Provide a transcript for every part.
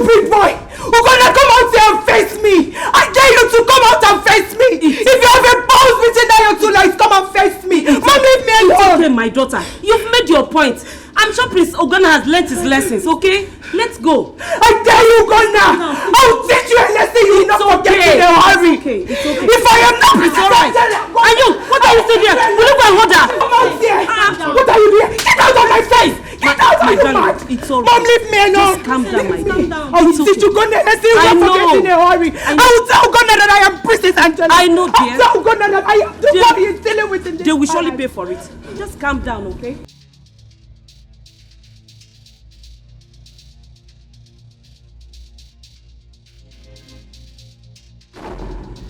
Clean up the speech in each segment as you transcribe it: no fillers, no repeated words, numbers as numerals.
Stupid boy! You're gonna come out here and face me! I dare you to come out and face me! If you have a pulse between your two legs, come and face me! Mom, leave me alone! It's okay, my daughter. You've made your point. I'm sure Prince Ogana has learnt his lessons, okay? Let's go. I dare you, Ogana! I'll teach you a lesson you will not forget in a hurry! It's okay. If I am not it's alright. And you, what are you still here? Will you go and hold her? Come out here! What are you doing? Get out of my face! Get out of my mouth! It's alright. Mom, leave me alone! Just calm down, my dear. I will teach you Ogana a lesson you will not forget in a hurry! I will tell Ogana that I am Princess Angela! I know, dear. I'll tell Ogana that I am the one he is dealing with in this. They will surely pay for it. Just calm down, okay?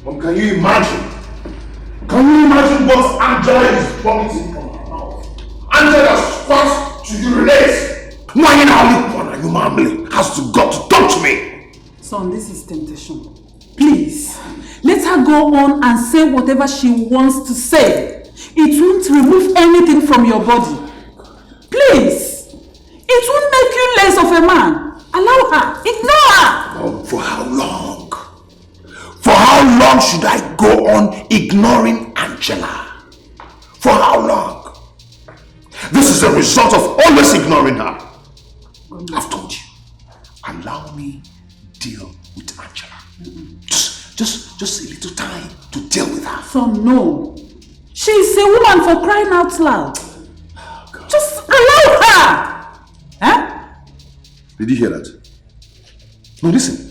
Mom, can you imagine? Can you imagine what Angela is vomiting from her mouth? Angela squats to urinate. Why in our one are you mumbling? Has to got to touch me. Son, this is temptation. Please, let her go on and say whatever she wants to say. It won't remove anything from your body. Please, it won't make you less of a man. Allow her. Ignore her. Oh, for how long? For how long should I go on ignoring Angela? For how long? This is a result of always ignoring her. I've told you. Allow me deal with Angela. Just a little time to deal with her. Son, no. She's a woman for crying out loud. Oh, just allow her. Huh? Did you hear that? No, listen.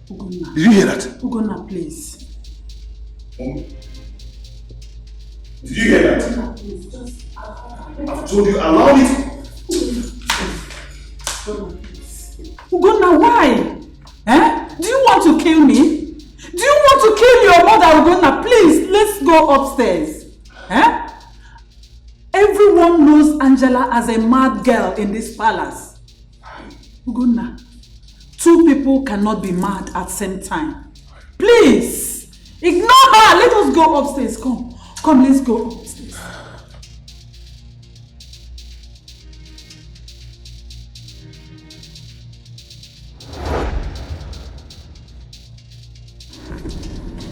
Ugonna. Did you hear that? Ugonna, please. Did you hear that? Ugonna, please, just I've told you, allow me to... Ugonna, please. Ugonna, why? Eh? Do you want to kill me? Do you want to kill your mother, Ugonna? Please, let's go upstairs. Eh? Everyone knows Angela as a mad girl in this palace. Ugonna, two people cannot be mad at the same time. Please, ignore her. Let us go upstairs. Come, let's go upstairs.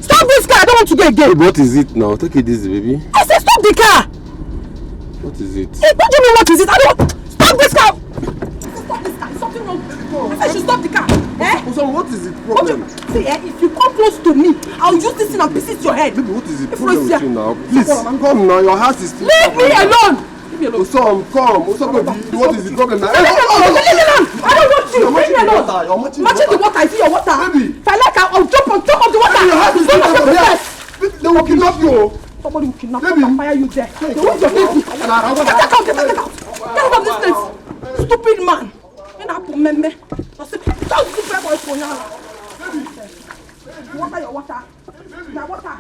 Stop this car! I don't want to go again! What is it now? Take it easy, baby. I said stop the car! What is it? Hey, what do you mean what is it? I don't... Stop this car! Stop this car! Something wrong with the car. I said you stop the car! Eh? So what is the problem? See, if you come close to me, I'll use this thing and pieces your head. Baby, what is the If problem with you now? Please, come now. Your heart is still... Leave me alone! Leave me alone. Osam, come. Osam, what is the problem now? Leave me alone! Leave me alone! I don't want you! You're Leave me alone! You're matching the water. I see your water. Baby. If I like, I'll jump on top of the water. Baby, your heart is still Don't over there. yes. They will kidnap you. Somebody will kidnap Baby. you and fire you there. They want your baby. Get out! Get out of this place! Stupid man! Water your water. Now water.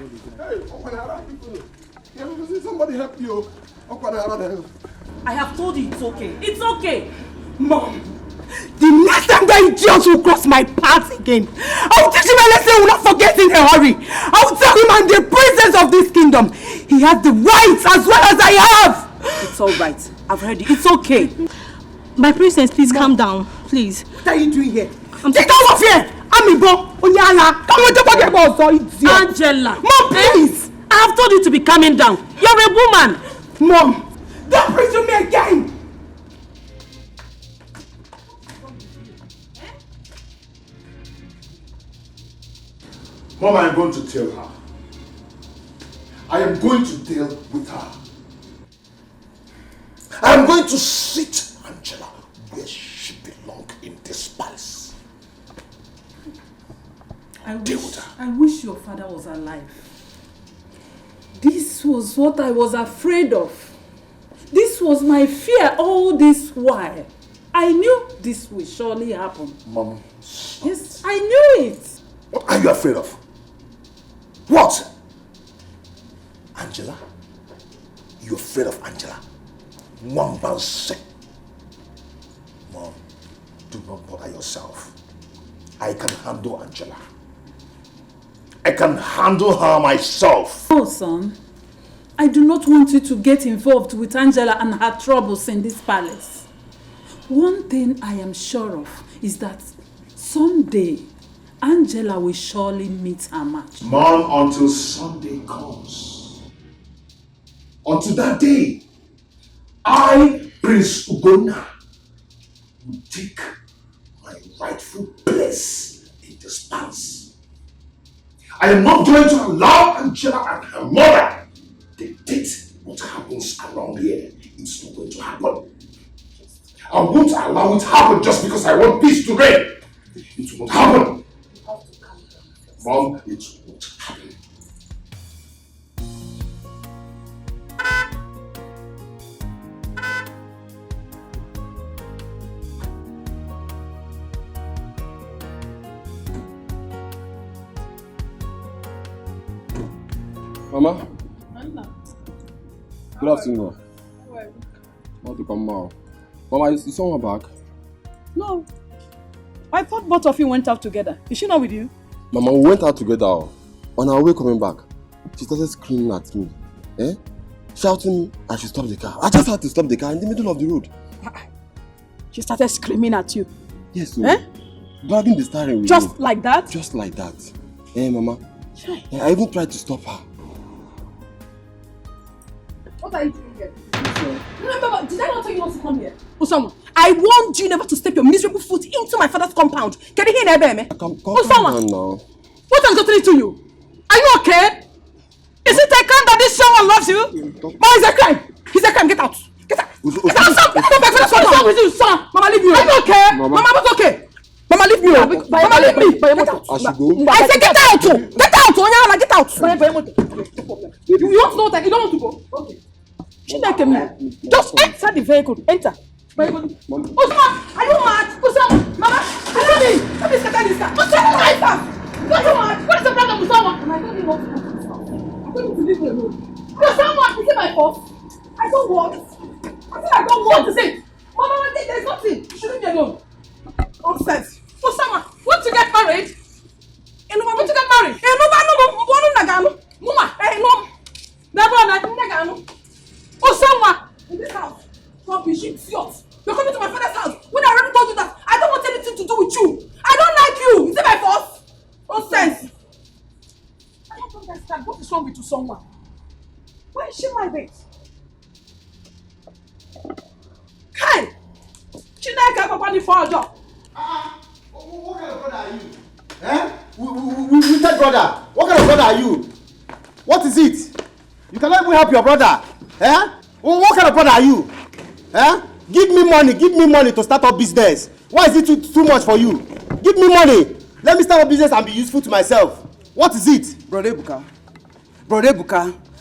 Somebody help you. I have told you it's okay. It's okay. Mom, the next time that idiot will cross my path again, I'll teach him a lesson he will not forget in a hurry. I'll tell him I'm the princess of this kingdom. He has the rights as well as I have. It's alright. I've heard it. It's okay. My princess, please calm down. Please. What are you doing here? Get out of here! Amibo, Onyala, come on, don't forget about so Angela. Mom, please! I have told you to be calming down. You're a woman. Mom, don't preach to me again! Mom, I am going to tell her. I am going to deal with her. I am going to sit Angela where she belongs in this palace. I wish your father was alive. This was what I was afraid of. This was my fear all this while. I knew this would surely happen. Mom, yes, I knew it. What are you afraid of? What? Angela? You're afraid of Angela? One man sick. Mom, do not bother yourself. I can handle Angela. I can handle her myself. No, son. I do not want you to get involved with Angela and her troubles in this palace. One thing I am sure of is that Someday, Angela will surely meet her match. Mom, until Sunday comes. Until that day, I, Prince Ugonna, will take my rightful place in this palace. I am not going to allow Angela and her mother dictate what happens around here. It's not going to happen. I won't allow it to happen just because I want peace to reign. It won't happen. Mom, it won't happen. Mama? Good afternoon. Want to come now? Mama, is someone back? No. I thought both of you went out together. Is she not with you? Mama, we went out together. On our way coming back, she started screaming at me. Shouting I should stop the car. I just had to stop the car in the middle of the road. She started screaming at you. Yes, sir. Dragging the steering wheel. Just like that? Just like that. Mama. I even tried to stop her. What are you doing here? Remember, did I not tell you not to come here? Osama, I warned you never to step your miserable foot into my father's compound. Can you hear me? Come Osama, now. what has gotten into you? Are you okay? Is it a crime that this someone loves you? Mama, it's a crime. It's a crime. Get out. Get out. Get out. What's wrong with you, son? Mama, leave me. Are you okay? Mama, what's okay? Mama, leave me. Mama, leave me. Get out. I should go. I said get out. Get out. Onyala, get out. You want to know that you don't want to go? Okay. Just enter the vehicle. Enter. Osama, are you mad? Osama, Mama, help me. Let me scatter this car. Osama, my car. What you mad? What is the problem, Osama? And I told you not to go to this house. I told you to leave me alone. Osama, is it my fault? I don't want. I said I don't want to say. Mama, there's nothing. You shouldn't be alone. Nonsense. Osama, want to get married? Want to get married? Osama, in this house, rubbish, idiot. You're coming to my father's house when I already told you that I don't want anything to do with you. I don't like you. Is it my fault? Nonsense. I don't understand. What is wrong with you, someone? Why is she my mate? Kai! Chineke Papa for a job. What kind of brother are you? We said brother. What kind of brother are you? What is it? You cannot even help your brother. What kind of brother are you? Give me money to start up business. Why is it too much for you? Give me money. Let me start up business and be useful to myself. What is it? Brother Ebuka,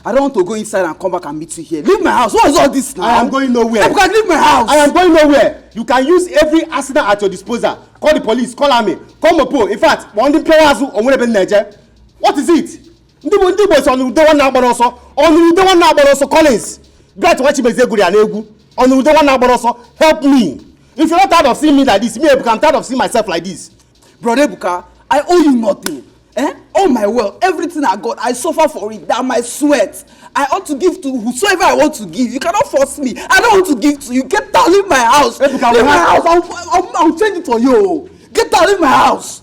I don't want to go inside and come back and meet you here. Leave my house. What is all this now? I am going nowhere. Ebuka, leave my house. I am going nowhere. You can use every arsenal at your disposal. Call the police, call army, call Mopo. In fact, one of the players who are Niger. What is it? Ndị boys on the one now, but also Collins. Great watch me good and egu. On the one now, but also help me. If you're not tired of seeing me like this, I'm tired of seeing myself like this. Brother Ebuka, I owe you nothing. All my wealth, everything I got, I suffer for it. That my sweat. I ought to give to whosoever I want to give. You cannot force me. I don't want to give to you. Get out, leave my house. Ebuka, leave my house. I'll change it for you. Get out, leave my house.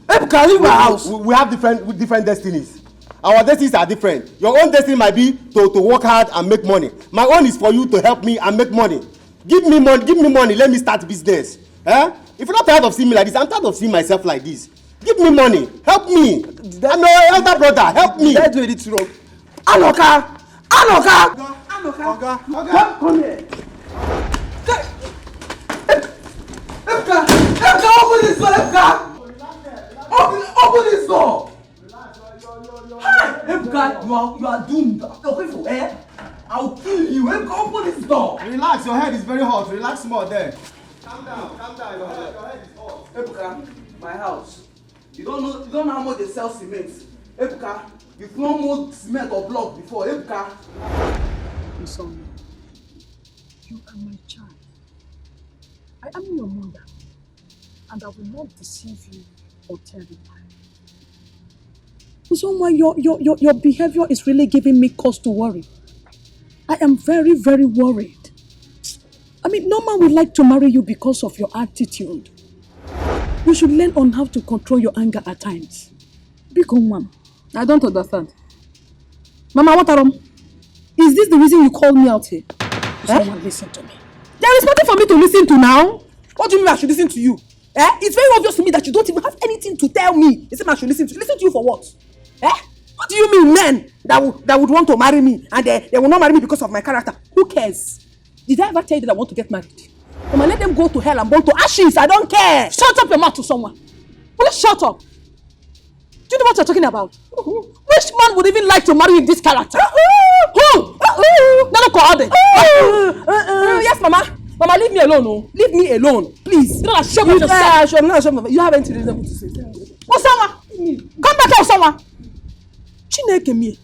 Ebuka, leave my house. We have different destinies. Our destinies are different. Your own destiny might be to work hard and make money. My own is for you to help me and make money. Give me money. Let me start business. If you're not tired of seeing me like this, I'm tired of seeing myself like this. Give me money. Help me. I'm your elder brother. Help me. Did I do anything wrong? Anoka! Come here. Ebuka, open this door, Ebuka! Open this door! Hi! Ebuka, you are doomed. Okay, for I'll kill you. Ebuka, open this door! Relax, your head is very hot. Relax more there. Calm down. Your head is hot. Ebuka, my house. You don't know how much they sell cement. Ebuka, you've no more cement or block before. Ebuka. Osama, you are my child. I am your mother, and I will not deceive you or tell you lie. Osama, your behavior is really giving me cause to worry. I am very, very worried. I mean, no man would like to marry you because of your attitude. You should learn on how to control your anger at times. Become one. I don't understand. Mama Wataram, is this the reason you called me out here? Someone listen to me. There is nothing for me to listen to now. What do you mean I should listen to you? It's very obvious to me that you don't even have anything to tell me. You say I should listen to you. Listen to you for what? What do you mean men that would want to marry me and they will not marry me because of my character? Who cares? Did I ever tell you that I want to get married? Mama, let them go to hell and burn to ashes. I don't care. Shut up your mouth to someone. Please shut up. Do you know what you're talking about? Which man would even like to marry in this character? Who? Yes, Mama. Mama, leave me alone. Oh. Leave me alone, please. You're not ashamed of yourself. I'm not ashamed of it. You have anything reasonable to say. Osama, come back here, Osama. Chineke me.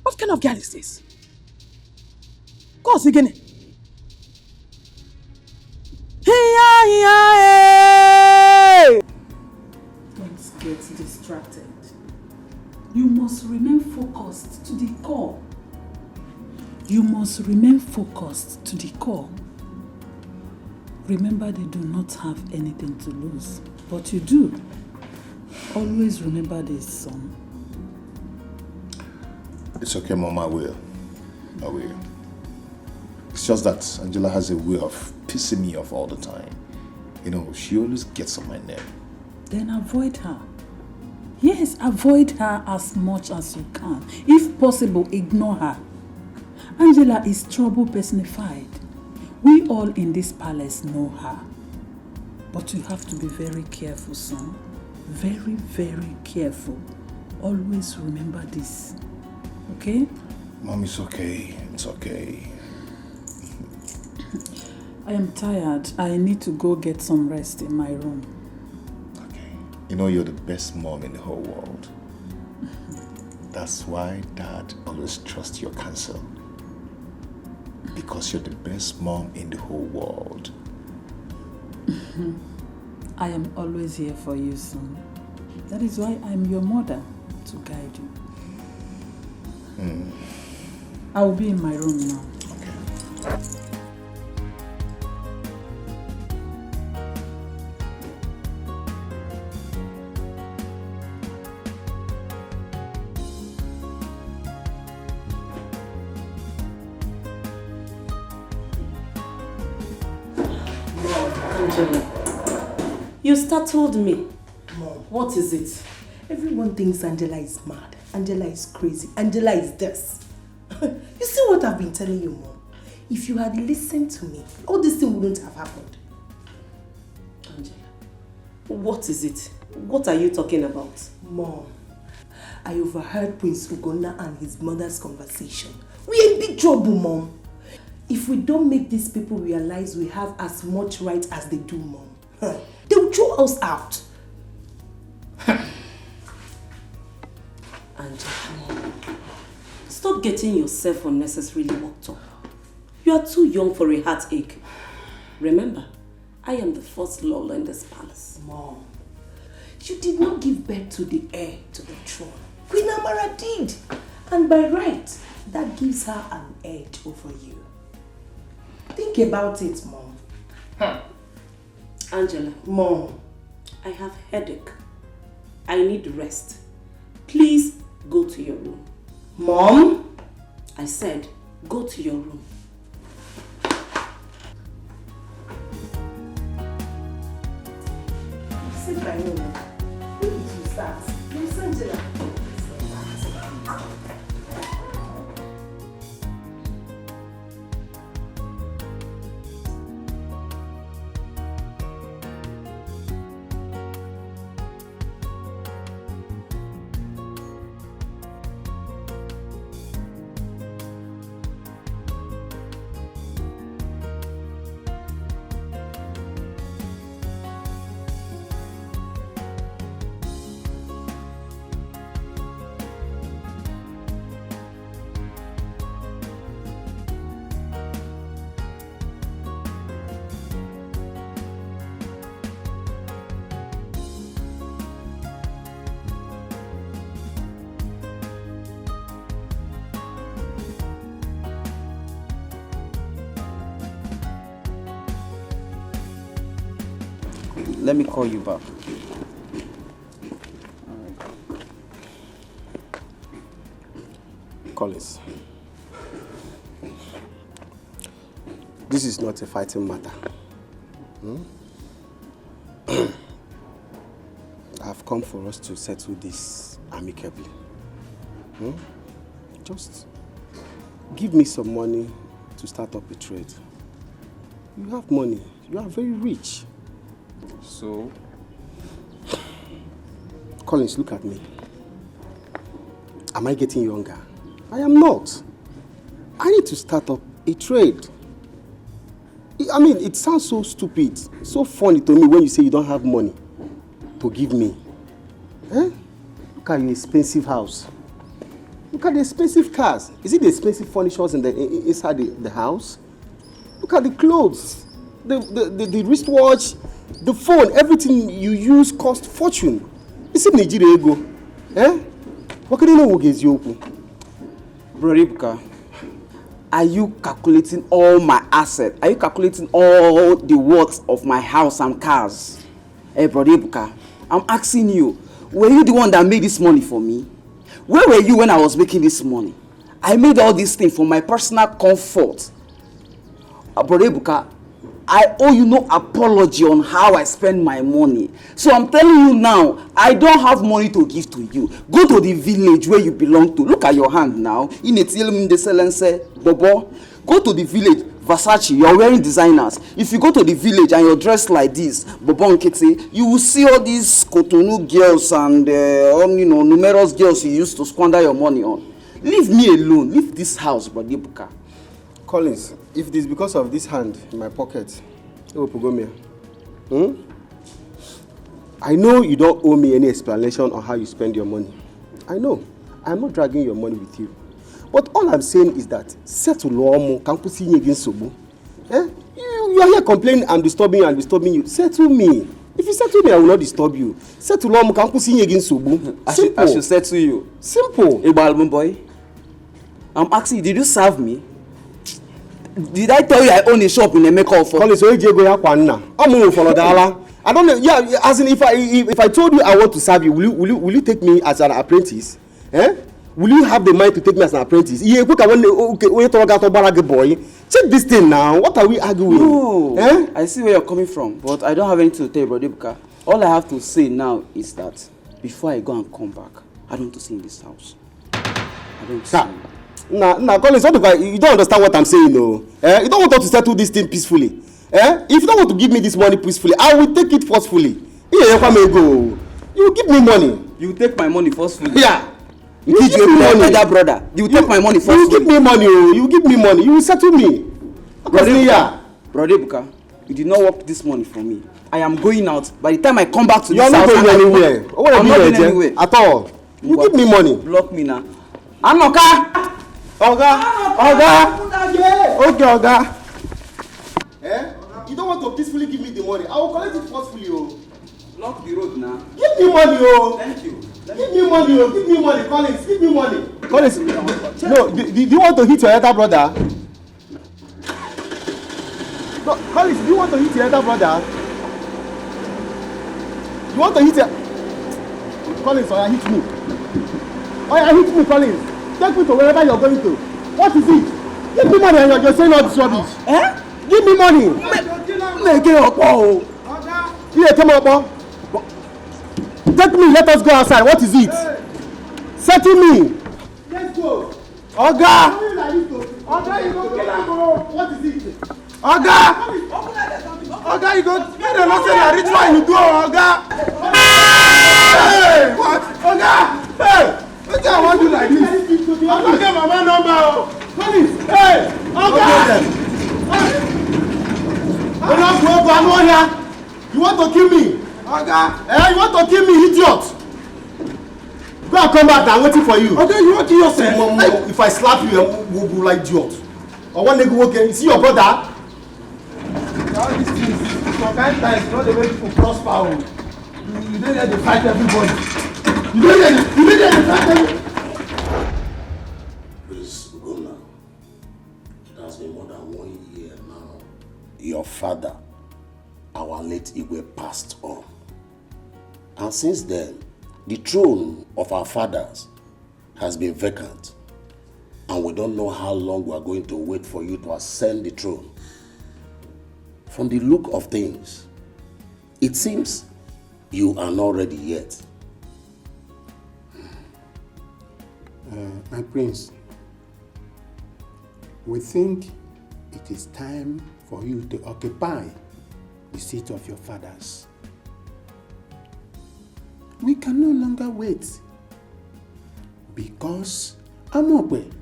What kind of girl is this? Go on, again. Don't get distracted. You must remain focused to the core. You must remain focused to the core. Remember, they do not have anything to lose, but you do. Always remember this, son. It's okay, Mom, I will. It's just that Angela has a way of pissing me off all the time. You know, she always gets on my nerve. Then avoid her. Yes, avoid her as much as you can. If possible, ignore her. Angela is trouble personified. We all in this palace know her. But you have to be very careful, son. Very, very careful. Always remember this. Okay? Mom, it's okay. It's okay. I am tired. I need to go get some rest in my room. Okay. You know you're the best mom in the whole world. That's why Dad always trusts your counsel. Because you're the best mom in the whole world. I am always here for you, son. That is why I'm your mother, to guide you. I will be in my room now. Okay. You startled me. Mom, What is it? everyone thinks Angela is mad. Angela is crazy. Angela is this. You see what I've been telling you, Mom? If you had listened to me, all this thing wouldn't have happened. Angela, what is it? What are you talking about? Mom, I overheard Prince Ugonna and his mother's conversation. We're in big trouble, Mom. If we don't make these people realize we have as much right as they do, Mom, they will throw us out. Angela, stop getting yourself unnecessarily worked up. You are too young for a heartache. Remember, I am the first Lola in this palace. Mom, you did not give birth to the heir to the throne. Queen Amara did. And by right, that gives her an edge over you. Think about it, Mom. Angela, Mom, I have headache. I need rest. Please go to your room. Mom? I said, go to your room. Sit by me. Where did you start? Miss Angela. Let me call you back. Collins, this is not a fighting matter. I've come for us to settle this amicably. Just give me some money to start up a trade. You have money. You are very rich. So? Collins, look at me. Am I getting younger? I am not. I need to start up a trade. I mean, it sounds so stupid, so funny to me when you say you don't have money to give me. Look at your expensive house. Look at the expensive cars. Is it the expensive furniture inside the house? Look at the clothes, the wristwatch, the phone, everything you use costs fortune. Is it Nigeria ego? What can you know who gets you open? Bro Ibuka, are you calculating all my assets? Are you calculating all the worth of my house and cars? Hey, Bro Ibuka, I'm asking you, were you the one that made this money for me? Where were you when I was making this money? I made all these things for my personal comfort. Bro Ibuka, I owe you no apology on how I spend my money. So I'm telling you now, I don't have money to give to you. Go to the village where you belong to. Look at your hand now. Bobo. Go to the village, Versace, you're wearing designers. If you go to the village and you're dressed like this, Bobo and Kitty, you will see all these Cotonou girls and numerous girls you used to squander your money on. Leave me alone. Leave this house, Bro Ibuka. Collins, if it is because of this hand in my pocket, I know you don't owe me any explanation on how you spend your money. I know. I'm not dragging your money with you. But all I'm saying is that settle Lomo, you are here complaining I'm disturbing you and disturbing you. Settle me. If you settle me, I will not disturb you. Settle Lomo, I should settle you. Simple. Ibalmo boy, I'm asking you, did you serve me? Did I tell you I own a shop in a makeup for? Collins, I don't know. Yeah, as in if I told you I want to serve you, will you take me as an apprentice? Will you have the mind to take me as an apprentice? Check this thing now. What are we arguing? No, I see where you're coming from, but I don't have anything to tell you, Bro Ibuka. All I have to say now is that before I go and come back, I don't want to see in this house. I don't see you. Nah, Collins, you don't understand what I'm saying, though. You don't want us to settle this thing peacefully. If you don't want to give me this money peacefully, I will take it forcefully. You give me money. You take my money forcefully? Yeah. You give me money, that brother. You take my money forcefully. You give me money. You give me money. You will settle me. Bro Ibuka, you did not work this money for me. I am going out. By the time I come back to this house, I'm not going anywhere. I'm not going anywhere at all. You give me money. Block me now. Anoka. Oga. Okay, Oga. You don't want to peacefully give me the money. I will collect it forcefully. Block the road now. Give me money, Thank you. Give me money, Give me money, Collins. Give me money. Collins, no, do you want to hit your elder brother? No, Collins, do you want to hit your elder brother? You want to hit your... Collins, hit me. Hit me, Collins. Take me to wherever you're going to. What is it? Give me money and you're saying all this rubbish. Give me money. Make it up. Here, come up. Take me, let us go outside. What is it? Settle me. Let's go. Oga, you go kill him. What is it? Oga, you go. You don't know say na ritual you do, Oga. Hey, what? Oga, hey. What do I want you like this? I'm not getting my man number. Police, hey, Oga. You want to kill me? You want to kill me, idiot? Go and come back, I'm waiting for you. Okay, you want to kill yourself? Hey. If I slap you, we'll go like idiot. Or one nigga walking, see your brother? All these things, some kind of times, not the way people prosper. You don't let them fight everybody. You don't let them fight everybody. Please, go now. It has been more than 1 year now. Your father, our our late Igwe passed on. And since then, the throne of our fathers has been vacant. And we don't know how long we are going to wait for you to ascend the throne. From the look of things, it seems you are not ready yet. My prince, we think it is time for you to occupy the seat of your fathers. We can no longer wait because Amokwe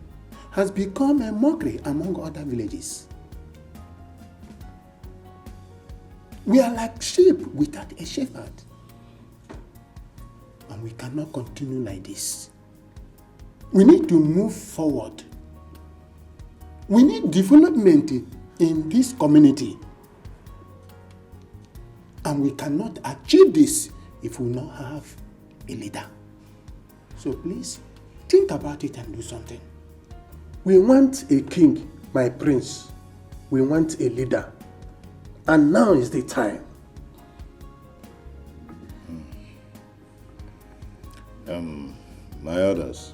has become a mockery among other villages. We are like sheep without a shepherd. And we cannot continue like this. We need to move forward. We need development in this community. And we cannot achieve this if we not have a leader. So please, think about it and do something. We want a king, my prince. We want a leader. And now is the time. My orders.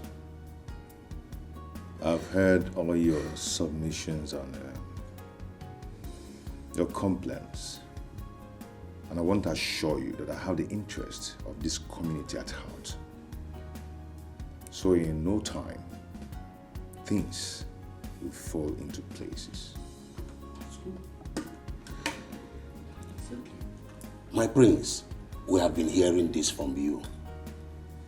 I've heard all your submissions and your complaints. And I want to assure you that I have the interest of this community at heart. So in no time, things will fall into places. My prince, we have been hearing this from you.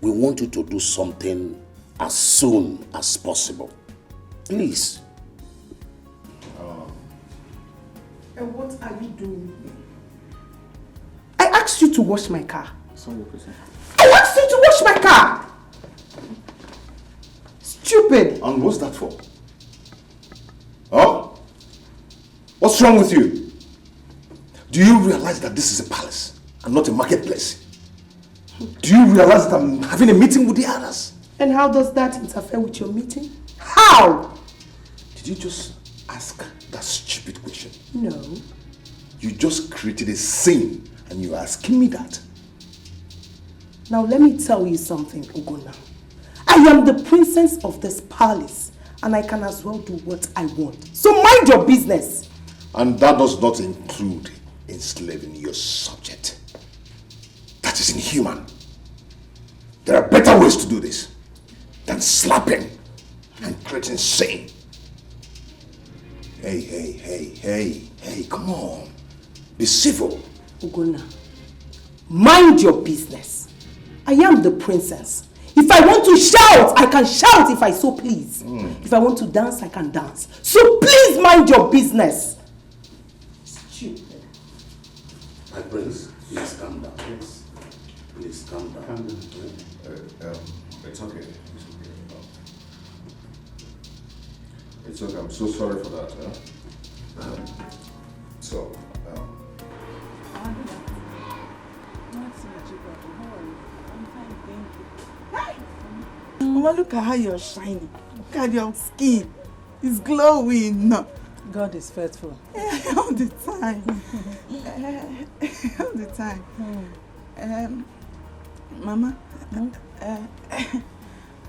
We want you to do something as soon as possible. Please. And what are you doing? I asked you to wash my car. Sorry, Princess. I asked you to wash my car! Stupid! And what's that for? Huh? What's wrong with you? Do you realize that this is a palace and not a marketplace? Do you realize that I'm having a meeting with the others? And how does that interfere with your meeting? How? Did you just ask that stupid question? No. You just created a scene and you're asking me that. Now let me tell you something, Ogona. I am the princess of this palace and I can as well do what I want. So mind your business. And that does not include enslaving your subject. That is inhuman. There are better ways to do this than slapping and creating shame. Hey, come on. Be civil. Ogona, mind your business. I am the princess. If I want to shout, I can shout if I so please. If I want to dance, I can dance. So please mind your business. Stupid. My prince, please calm down. Yes. Please calm down. Calm down. It's okay. It's okay. I'm so sorry for that. Mama, look at how you're shining. Look at your skin. It's glowing. God is faithful. All the time. All the time. Mama,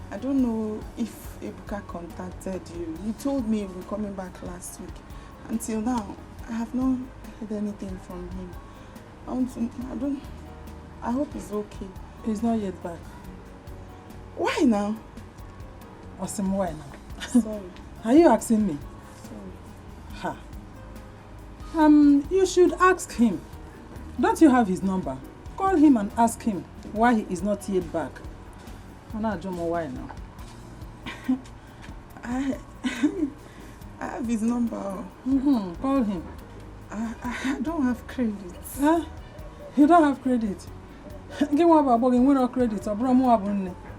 I don't know if Ebuka contacted you. He told me he was coming back last week. Until now, I have not heard anything from him. I hope he's okay. He's not yet back. Why now? Awesome, why now? Sorry. Are you asking me? Sorry. Ha. You should ask him. Don't you have his number? Call him and ask him why he is not yet back. I don't know why now. I have his number. Call him. I don't have credit. Huh? You don't have credit? Give one about we don't credit.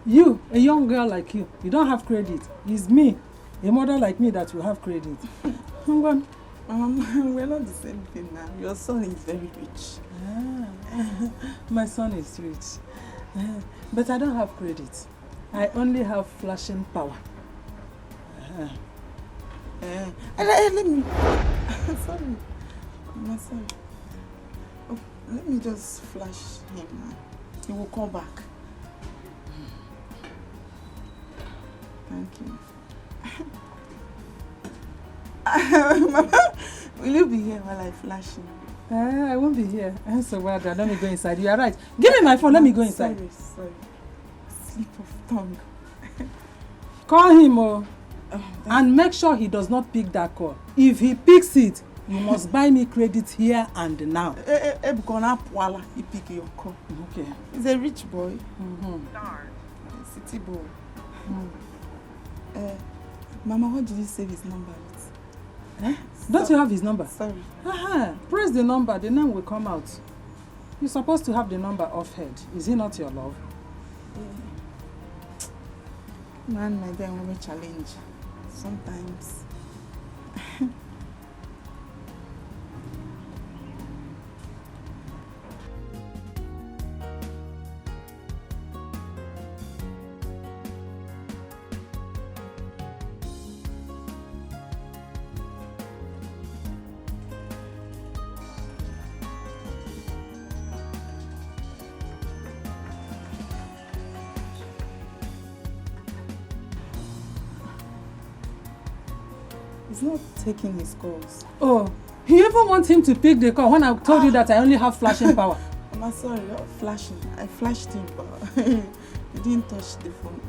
You, a young girl like you don't have credit. It's me, a mother like me that will have credit. We're not the same thing now. Your son is very rich. My son is rich. But I don't have credit. I only have flashing power. Let me... Sorry. I'm sorry. Let me just flash him. He will call back. Thank you. Mama, will you be here while I flash him? I won't be here. So well done. Let me go inside. You are right. Give me my phone. Let me go inside. Sorry. Slip of tongue. Call him, and make sure he does not pick that call. If he picks it, you must buy me credit here and now. He pick your call. Okay. He's a rich boy. Darn. A city boy. Mama, what did you save his number with? Don't you have his number? Sorry. Press the number, the name will come out. You're supposed to have the number off head. Is he not your love? Man, my dear, want me challenge. Sometimes. He's not taking his calls. Oh, you even want him to pick the call when I told you that I only have flashing power. I'm sorry, you're flashing. I flashed him, but he didn't touch the phone.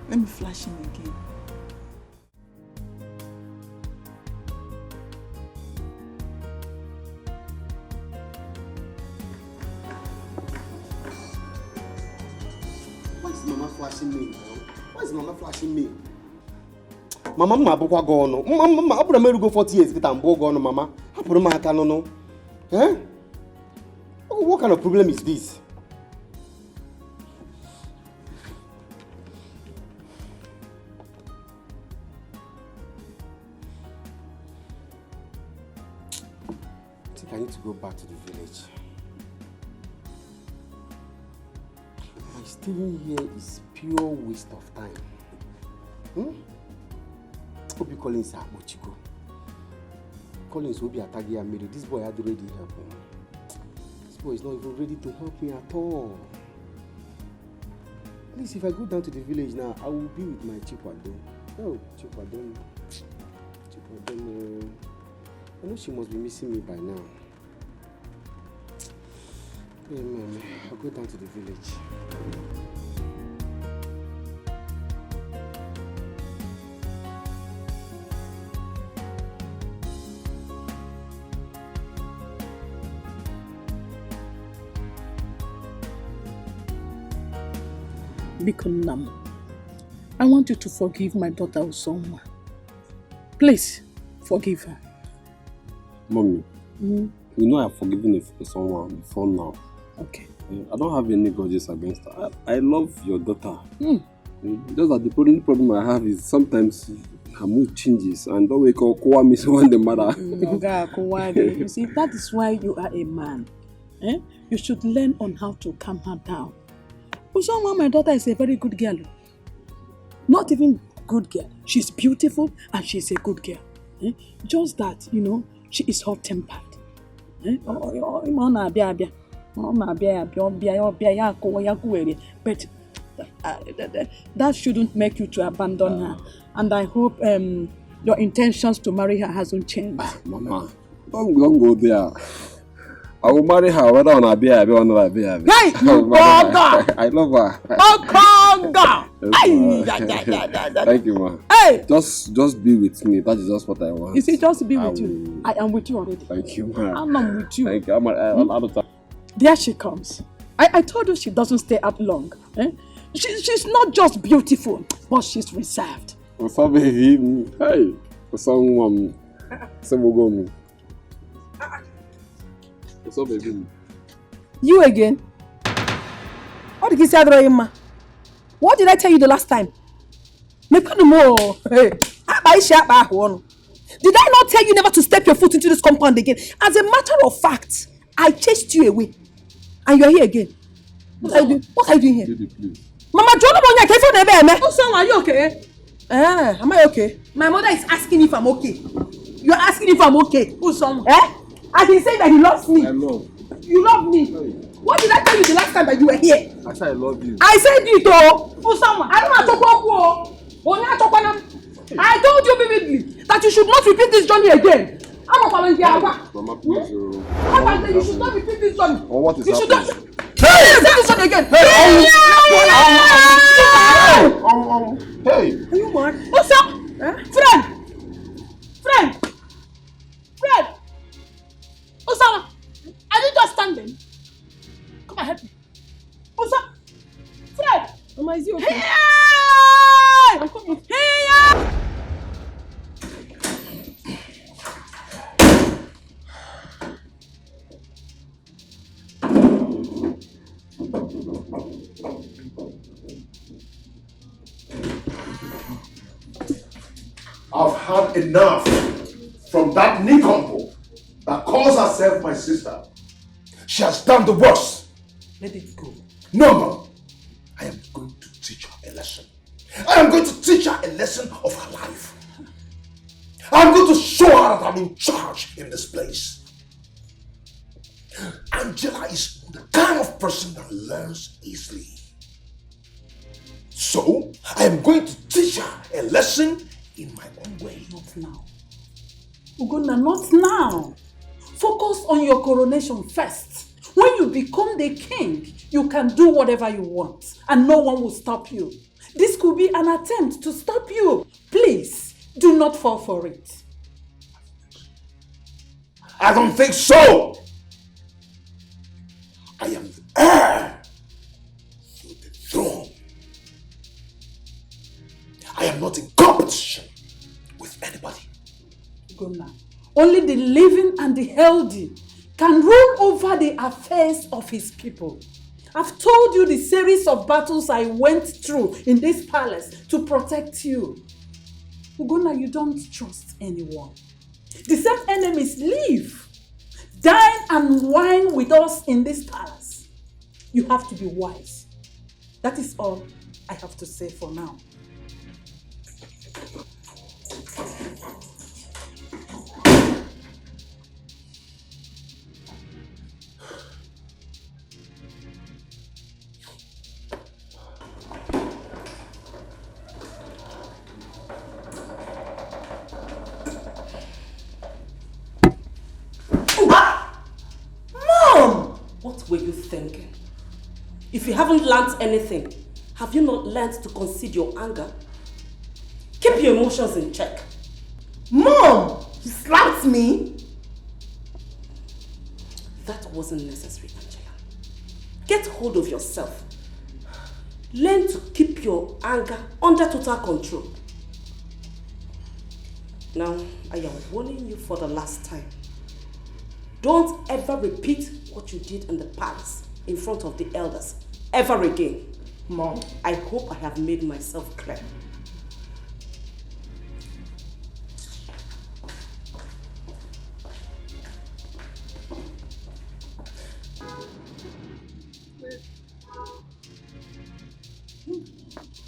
Let me flash him again. Why is Mama flashing me? Why is Mama flashing me? Mama, I'm going to go 40 years, but I'm going Mama. I put my canono. Eh? What kind of problem is this? I think I need to go back to the village. My staying here is pure waste of time. Obi Collins Mochiko. Collins will be attacking Amiri. This boy had already helped him. This boy is not even ready to help me at all. At least if I go down to the village now, I will be with my Chikwadon. Oh, Chikwadon. I know she must be missing me by now. Hey, man, I'll go down to the village. Bikunam, I want you to forgive my daughter Usoma. Please, forgive her. Mommy, you know I've forgiven someone before now. Okay. I don't have any grudges against her. I love your daughter. Just that the only problem I have is sometimes her mood changes and don't wake up me when the matter. You see, that is why you are a man. You should learn on how to calm her down. Usoma, my daughter, is a very good girl. Not even good girl. She's beautiful and she's a good girl. Just that, she is hot-tempered. But that shouldn't make you to abandon her. And I hope your intentions to marry her hasn't changed. Mama, don't go there. I will marry her whether on a beer or not a beer. Hey, I love her. Thank you, ma. Hey! Just be with me. That is just what I want. You see, just be with you. I am with you already. Thank you, ma. I'm with you. Thank you. There she comes. I told you she doesn't stay out long. She's not just beautiful, but she's reserved. Hey, someone. What's up, baby? You again? What did you say, Adroima? What did I tell you the last time? Did I not tell you never to step your foot into this compound again? As a matter of fact, I chased you away. And you're here again. What are you doing? What are you doing here? Baby, please. Mama, are you okay? Am I okay? My mother is asking if I'm okay. You're asking if I'm okay. As he said that he loves me. I love. You love me. What did I tell you the last time that you were here? I said I love you. I said it, oh. Usama, I don't want to talk. I told you vividly that you should not repeat this journey again. Mama, please. You should not repeat this journey. Oh, what is you should happening? not. Say this journey again. Hey! Are you mad? What's up? Friend! Osama, are you just standing? Come and help me. Osama! Fred! Mama, is you okay? Hey! I'm coming. Hey! I've had enough from that Nikombo that calls herself my sister. She has done the worst. Let it go. No. I am going to teach her a lesson. I am going to teach her a lesson of her life. I'm going to show her that I'm in charge in this place. Angela is the kind of person that learns easily. So, I am going to teach her a lesson in my own way. Not now. Ugonna, not now. Focus on your coronation first. When you become the king, you can do whatever you want and no one will stop you. This could be an attempt to stop you. Please, do not fall for it. I don't think so. I am the heir to the throne. I am not in competition with anybody. Ugonna, only the living and the healthy can rule over the affairs of his people. I've told you the series of battles I went through in this palace to protect you. Ugonna, you don't trust anyone. The same enemies live, dine and wine with us in this palace. You have to be wise. That is all I have to say for now. What were you thinking? If you haven't learnt anything, have you not learnt to conceal your anger? Keep your emotions in check. Mom! You slapped me? That wasn't necessary, Angela. Get hold of yourself. Learn to keep your anger under total control. Now, I am warning you for the last time. Don't ever repeat what you did in the palace in front of the elders ever again. Mom, I hope I have made myself clear.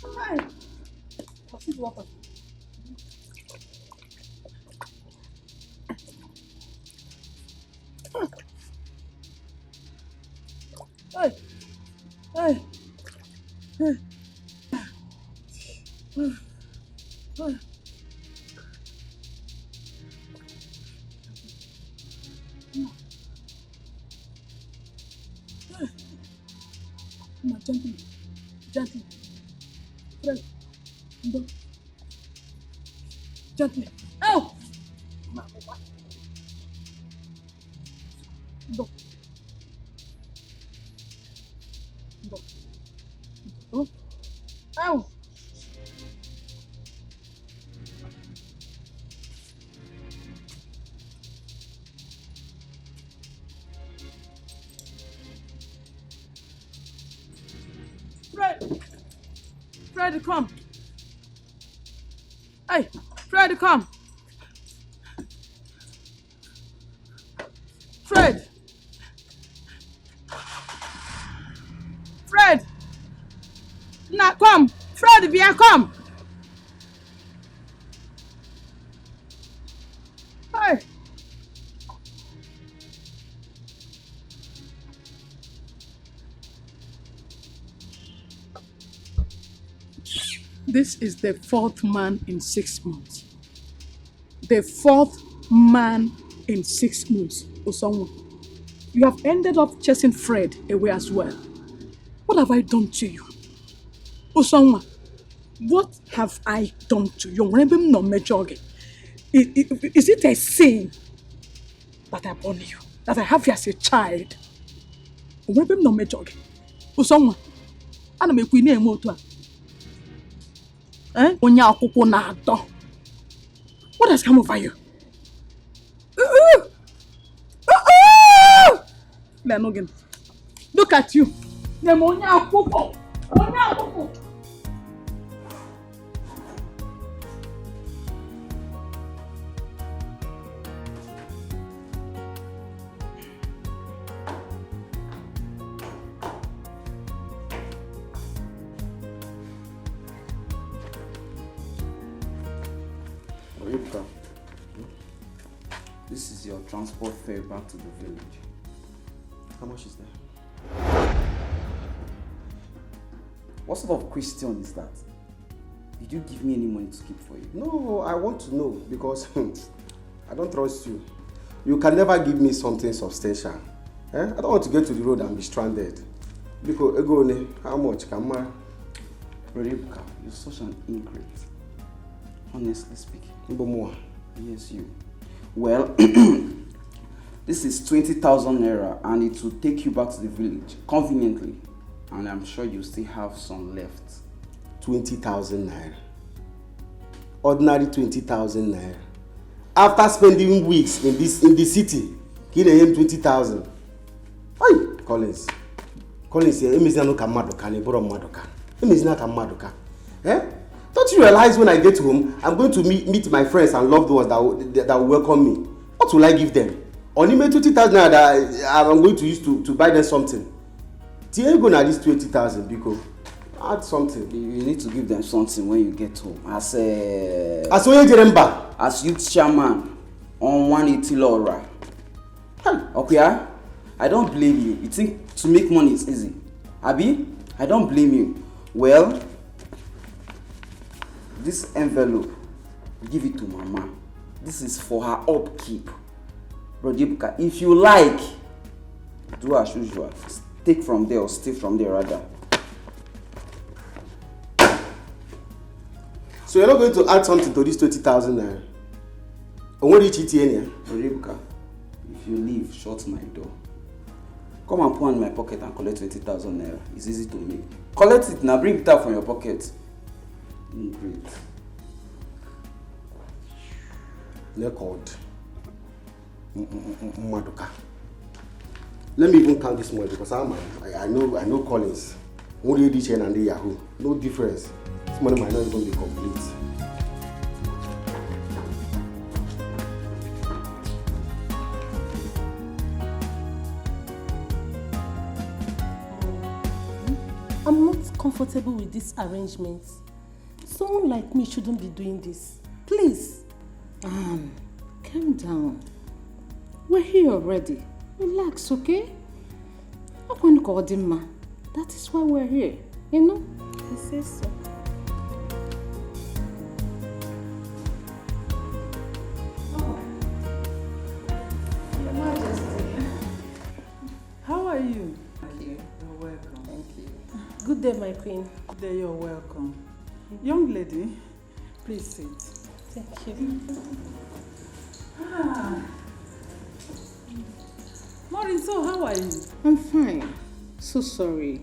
Hi. Water. Hey. Hey. Hey. Hey. Gently. Fred. Gently. Ow! Go. Go. Ow! Fred, come. Hey, Fred, come. Fred. Fred. Now come. Fred, Bia, come. Hey. This is the 4th man in 6 months. The 4th man in 6 months. Osonwa, you have ended up chasing Fred away as well. What have I done to you? Osonwa, what have I done to you? Is it a sin that I born you? That I have you as a child? Osonwa, ana m ekwu na-eme otu a. Onye akwụkwọ na-atọ. What has come over you? Look at you. Onye akwụkwọ. Onye akwụkwọ. This is your transport fare back to the village. How much is that? What sort of question is that? Did you give me any money to keep for you? No, I want to know because I don't trust you. You can never give me something substantial. I don't want to get to the road and be stranded. Because, how much? Rebecca, you're such an ingrate. Honestly speaking. Yes, you. Well, this is 20,000 naira and it will take you back to the village conveniently. And I'm sure you still have some left. 20,000 naira. Ordinary 20,000 naira. After spending weeks in the city, he him 20,000. Hey, Collins, don't you realize when I get home, I'm going to meet my friends and loved ones that will welcome me? What will I give them? Only 20,000 that I'm going to use to buy them something. You're going to this 20,000 because add something. You need to give them something when you get home. As youth chairman on 180 Laura. Okay, I don't blame you. You think to make money is easy. Abi, I don't blame you. Well, this envelope, give it to Mama. This is for her upkeep. Brodibuka, if you like, do as usual. Take from there or steal from there rather. So you're not going to add something to this 20,000 naira? What did you here? Rebecca, if you leave, shut my door. Come and put in my pocket and collect 20,000 naira. It's easy to make. Collect it now, bring it out from your pocket. Great. Record. Madoka. Let me even count this money because I know Collins. Only this and the Yahoo. No difference. This money might not even be complete. I'm not comfortable with this arrangement. Someone like me shouldn't be doing this. Please. Calm down. We're here already. Relax, okay? That is why we're here, you know? I say so. Your Majesty. How are you? Thank you. You're welcome. Thank you. Good day, my queen. Good day, you're welcome. Young lady, please sit. Thank you. Maureen, so how are you? I'm fine. So sorry.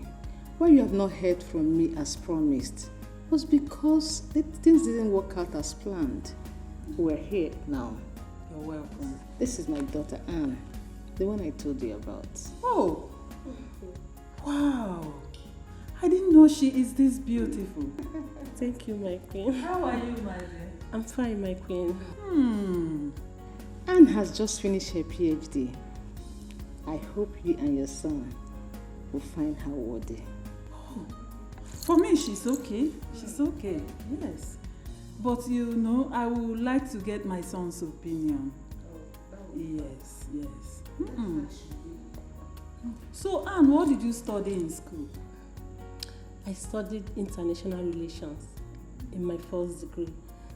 Why you have not heard from me as promised was because things didn't work out as planned. We're here now. You're welcome. This is my daughter Anne, the one I told you about. Oh, wow. I didn't know she is this beautiful. Thank you, my queen. How are you, my dear? I'm fine, my queen. Anne has just finished her PhD. I hope you and your son will find her worthy. Oh, for me, she's okay. She's okay, yes. But you know, I would like to get my son's opinion. Yes, yes. So, Anne, what did you study in school? I studied international relations. in my first degree.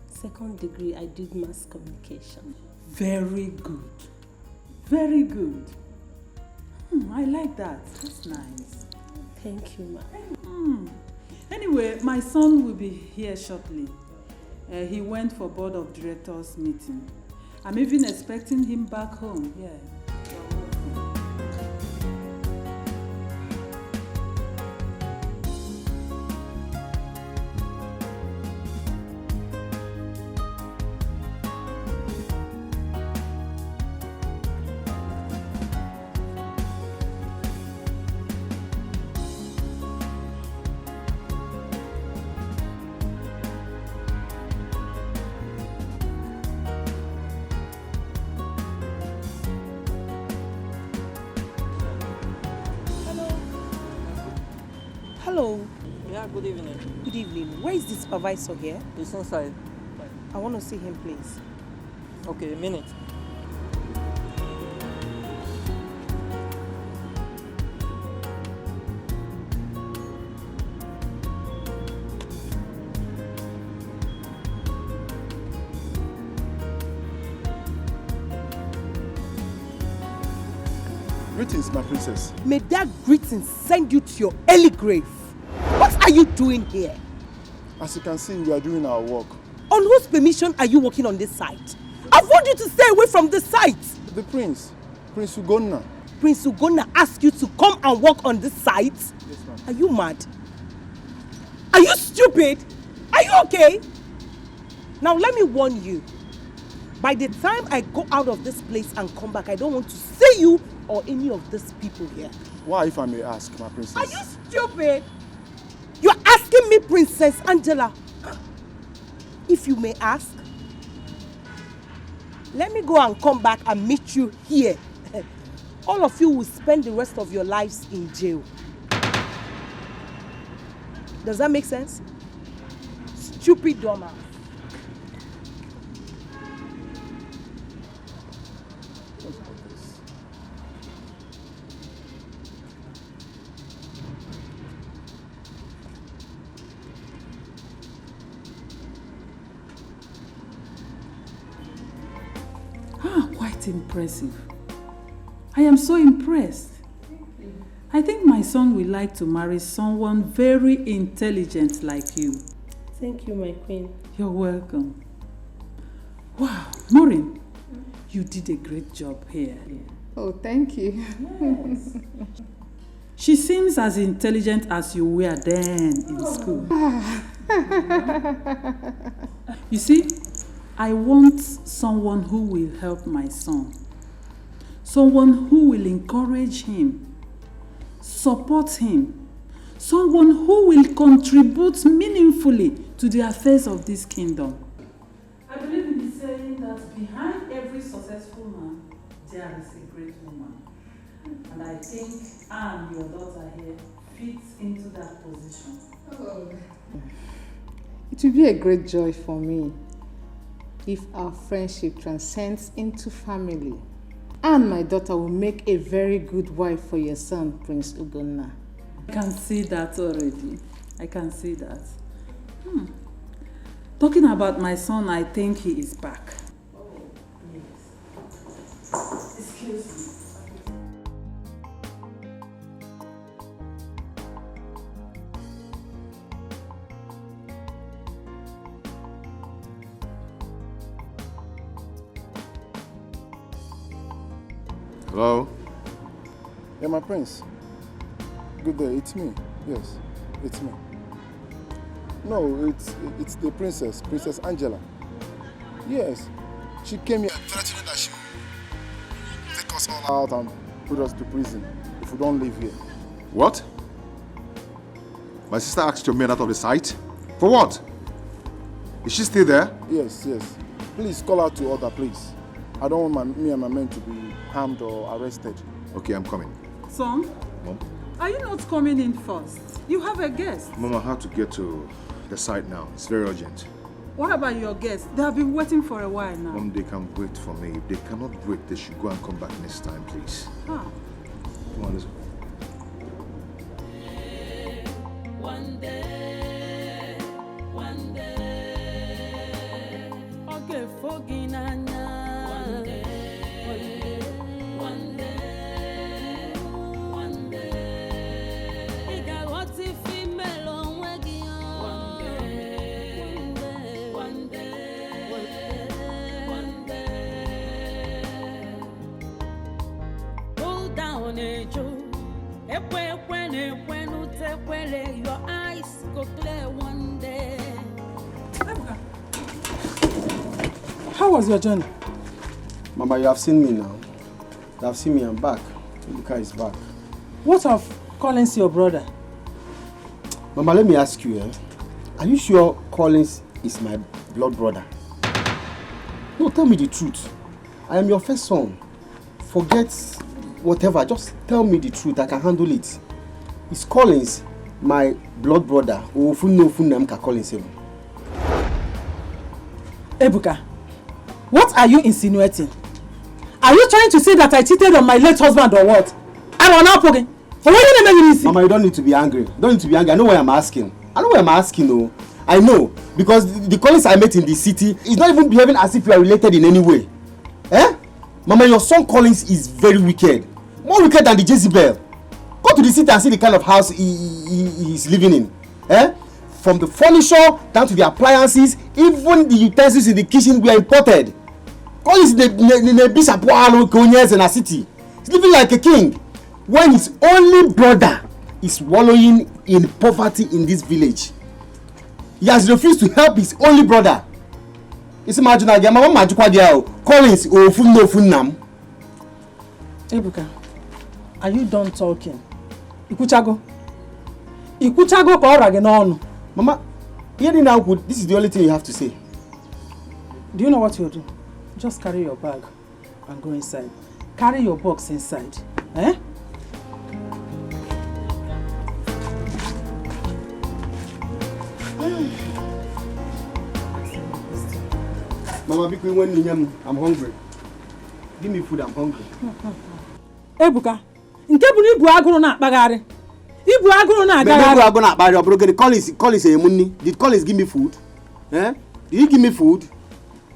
Second degree, I did mass communication. Very good. Very good. I like that. That's nice. Thank you, ma. Anyway, my son will be here shortly. He went for board of directors meeting. I'm even expecting him back home. Yeah. Hello. Yeah, good evening. Good evening. Where is the supervisor here? He's inside. I want to see him, please. Okay, a minute. Greetings, my princess. May that greeting send you to your early grave. What are you doing here? As you can see, we are doing our work. On whose permission are you working on this site? I've warned you to stay away from this site. The prince, Prince Ugonna. Prince Ugonna asked you to come and work on this site? Yes, ma'am. Are you mad? Are you stupid? Are you okay? Now let me warn you. By the time I go out of this place and come back, I don't want to see you or any of these people here. Why, if I may ask, my princess? Are you stupid? You're asking me, Princess Angela. If you may ask, let me go and come back and meet you here. All of you will spend the rest of your lives in jail. Does that make sense? Stupid dumbass. Quite impressive. I am so impressed. I think my son will like to marry someone very intelligent like you. Thank you, my queen. You're welcome. Wow, Maureen, you did a great job here. Oh, thank you. Yes. She seems as intelligent as you were then in school. You see, I want someone who will help my son. Someone who will encourage him, support him. Someone who will contribute meaningfully to the affairs of this kingdom. I believe in the saying that behind every successful man, there is a great woman. And I think Anne, your daughter here, fits into that position. Oh. It will be a great joy for me if our friendship transcends into family. And my daughter will make a very good wife for your son, Prince Ugonna. I can see that already. I can see that. Talking about my son, I think he is back. Oh, yes. Excuse me. Hello? Yeah, my prince. Good day, it's me. Yes, it's me. No, it's the princess, Princess Angela. Yes, she came here threatening that she will take us all out and put us to prison if we don't leave here. What? My sister asked your men out of the site? For what? Is she still there? Yes, yes. Please call her to order, please. I don't want me and my men to be harmed or arrested. Okay, I'm coming. Son, Mom? are you not coming in first? You have a guest. Mom, I have to get to the site now. It's very urgent. What about your guests? They have been waiting for a while now. Mom, they can wait for me. If they cannot wait, they should go and come back next time, please. Ah. Come on, let's go. One day, Your eyes go clear one day. How was your journey? Mama, you have seen me now. You have seen me, I'm back. Ebuka is back. What of Collins, your brother? Mama, let me ask you, are you sure Collins is my blood brother? No, tell me the truth. I am your first son. Forget whatever, just tell me the truth, I can handle it. Is Collins my blood brother? Or Collins? Ebuka, what are you insinuating? Are you trying to say that I cheated on my late husband or what? I don't know, Pogi. Mama, you don't need to be angry. Don't need to be angry. I know why I'm asking. No. I know. Because the Collins I met in the city is not even behaving as if you are related in any way. Eh? Mama, your son Collins is very wicked. More wicked than the Jezebel. Go to the city and see the kind of house he is living in. Eh? From the furniture down to the appliances, even the utensils in the kitchen were imported. Collins is in a bishop in a city. He's living like a king. When his only brother is wallowing in poverty in this village. He has refused to help his only brother. It's imagine again, Collins or Funam. Ebuka, are you done talking? Ikuchago Ikuchago. Mama, hearing now, this is the only thing you have to say. Do you know what you'll do? Just carry your bag and go inside. Carry your box inside. Eh? Mama, I'm hungry. Give me food, I'm hungry. Ebuka, nke bu ni ibu aguru na akpagari. Ibu aguru na agagari. Collins did Collins give me food? Eh? Did he give me food?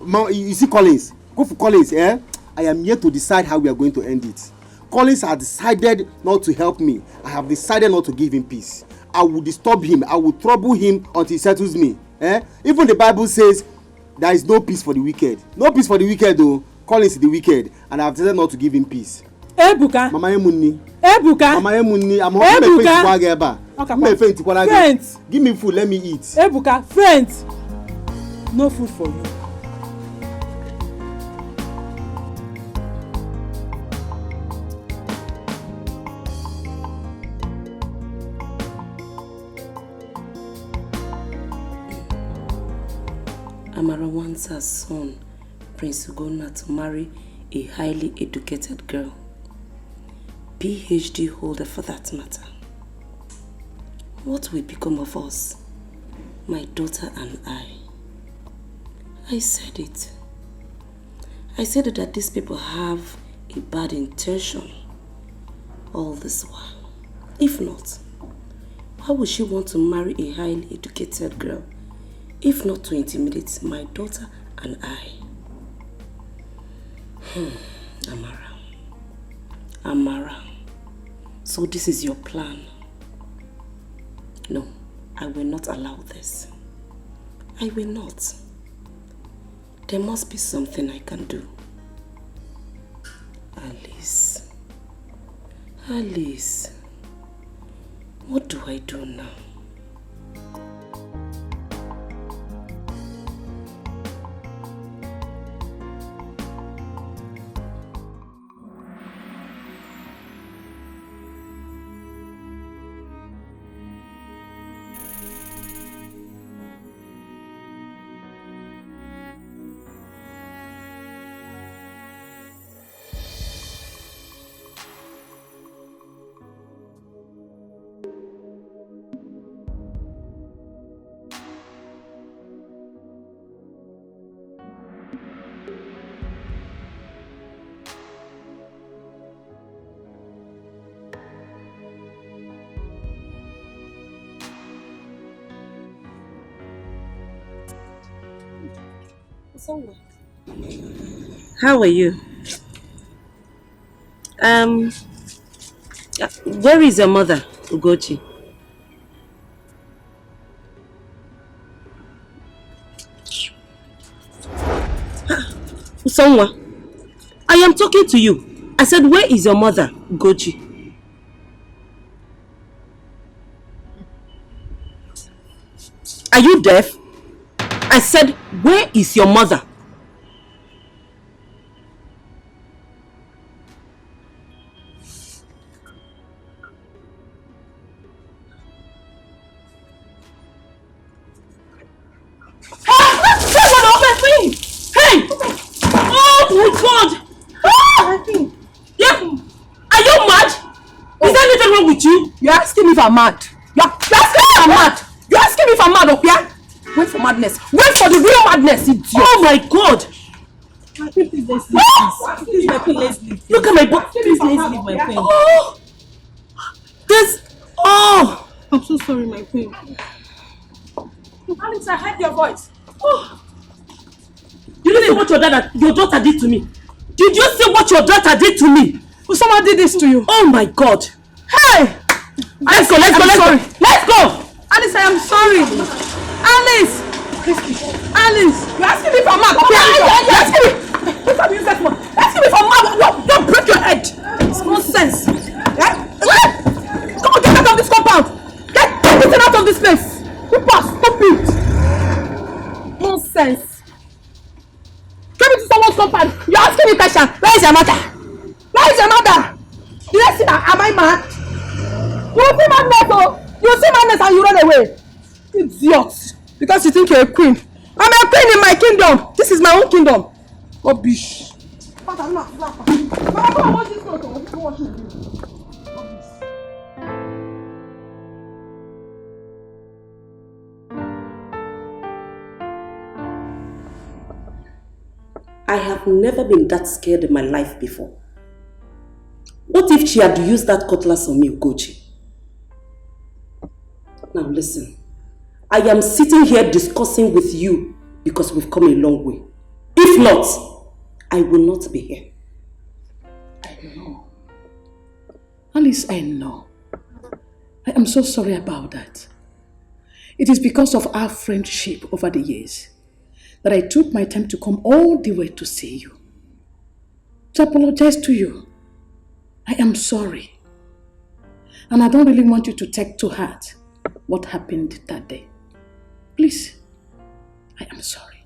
You see Collins. Go for Collins, eh? I am here to decide how we are going to end it. Collins has decided not to help me. I have decided not to give him peace. I will disturb him. I will trouble him until he settles me. Eh? Even the Bible says there is no peace for the wicked. No peace for the wicked though. Collins is the wicked, and I have decided not to give him peace. Ebuka. Mama Emunni. Ebuka. Mama Emunni. I'm hungry. Okay, friends. Give me food. Let me eat. Ebuka, friends. No food for you. Amara wants her son, Prince Ugonna, to marry a highly educated girl. PhD holder for that matter. What will become of us? My daughter and I. I said it. I said that these people have a bad intention all this while. If not, why would she want to marry a highly educated girl? If not to intimidate my daughter and I. Amara. So this is your plan? No, I will not allow this. I will not. There must be something I can do. Alice. What do I do now? How are you? Where is your mother, Ugochi? Usonwa, I am talking to you. I said, where is your mother, Ugochi? Are you deaf? I said, where is your mother? Hey! Oh my God! Yeah. Are you mad? Is there anything wrong with you? You're asking me if I'm mad. You're asking me if I'm mad. You're asking me if I'm mad, okay? Wait for madness. Wait for the real madness, idiot. Oh my God! Please, let's leave. Please, my queen, let's leave. Look at my butt. Please, let's leave, my queen. Oh! This... Oh! I'm so sorry, my queen. Alex, I heard your voice. Oh. Did you see what your daughter did to me? Did you see what your daughter did to me? Well, someone did this to you. Oh my God! Hey! Let's go! Let's go! Alice, I am sorry. Alice! Alice! You're asking me if I'm mad. You're asking me. Look at me, you're asking me if I'm mad. Don't break your head. It's nonsense. Yeah? Come on, get out of this compound. Get out of this place. Stop it. Nonsense. Get me to someone's compound. You're asking me question. Where is your mother? Where is your mother? Did I see that? Am I mad? You see madness, oh? You see madness and you run away. Idiot. Because you think you're a queen. I'm a queen in my kingdom. This is my own kingdom. Rubbish. I have never been that scared in my life before. What if she had used that cutlass on me, Ugochi? Now listen, I am sitting here discussing with you because we've come a long way. If not, I will not be here. I know. Alice, I know. I am so sorry about that. It is because of our friendship over the years that I took my time to come all the way to see you, to apologize to you. I am sorry. And I don't really want you to take to heart what happened that day. Please, I am sorry.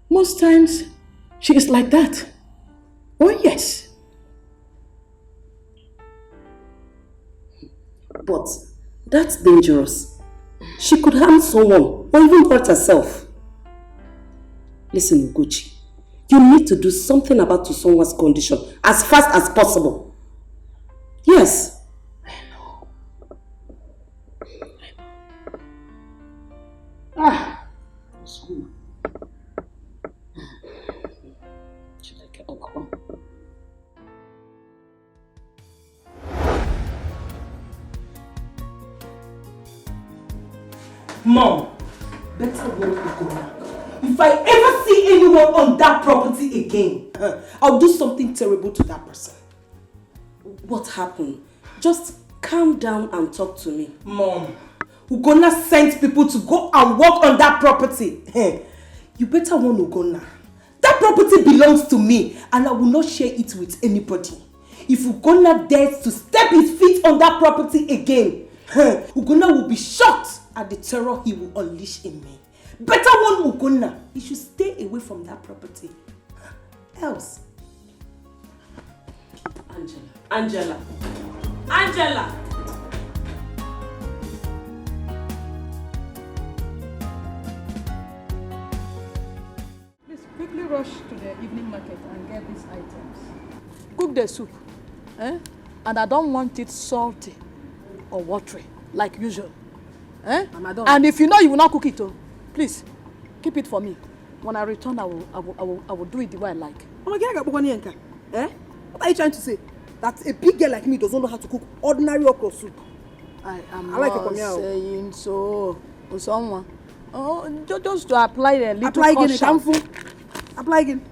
Most times, she is like that. Oh yes. But that's dangerous. She could harm someone or even hurt herself. Listen, Ugochi, you need to do something about someone's condition as fast as possible. Yes. I know. Mom, better warn Ugonna. If I ever see anyone on that property again, I'll do something terrible to that person. What happened? Just calm down and talk to me. Mom, Ugonna sent people to go and work on that property. You better warn Ugonna. That property belongs to me and I will not share it with anybody. If Ugonna dares to step his feet on that property again, Ugonna will be shocked at the terror he will unleash in me. Better warn Ugonna. He should stay away from that property. Else. Angela. Please quickly rush to the evening market and get these items. Cook the soup. And I don't want it salty or watery like usual. And if you know you will not cook it, please keep it for me. When I return, I will do it the way I like. What are you trying to say? That a big girl like me doesn't know how to cook ordinary okra soup. I am not saying so. Someone. Oh, just to apply a little apply caution. Apply again.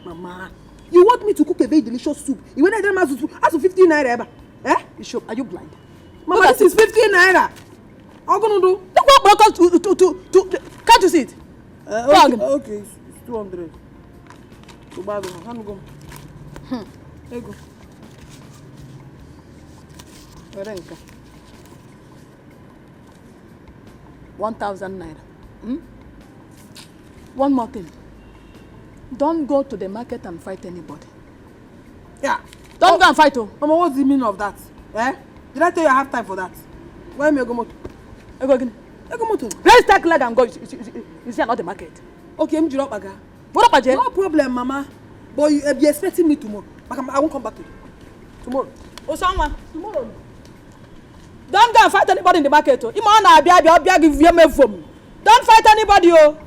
Mama, you want me to cook a very delicious soup? You want to ask for 15 naira? Bishop, are you blind? Mama, this is 15 naira. How gonna do? Can't you see it? Okay, it's 200. Go. Ego. Verenka. 1,000 naira. One more thing. Don't go to the market and fight anybody. Yeah. Don't go and fight, oh. Mama, what's the meaning of that? Eh? Did I tell you I have time for that? Why me go moto? Ego again. Ego moto. Let's take leg and go. You see, not the market. Okay, I'm drop baga. What up, Ajay? No problem, Mama. But you be expecting me tomorrow. I won't come back to you. Tomorrow. Osama. Tomorrow. Don't go and fight anybody in the market, oh. Don't fight anybody, oh.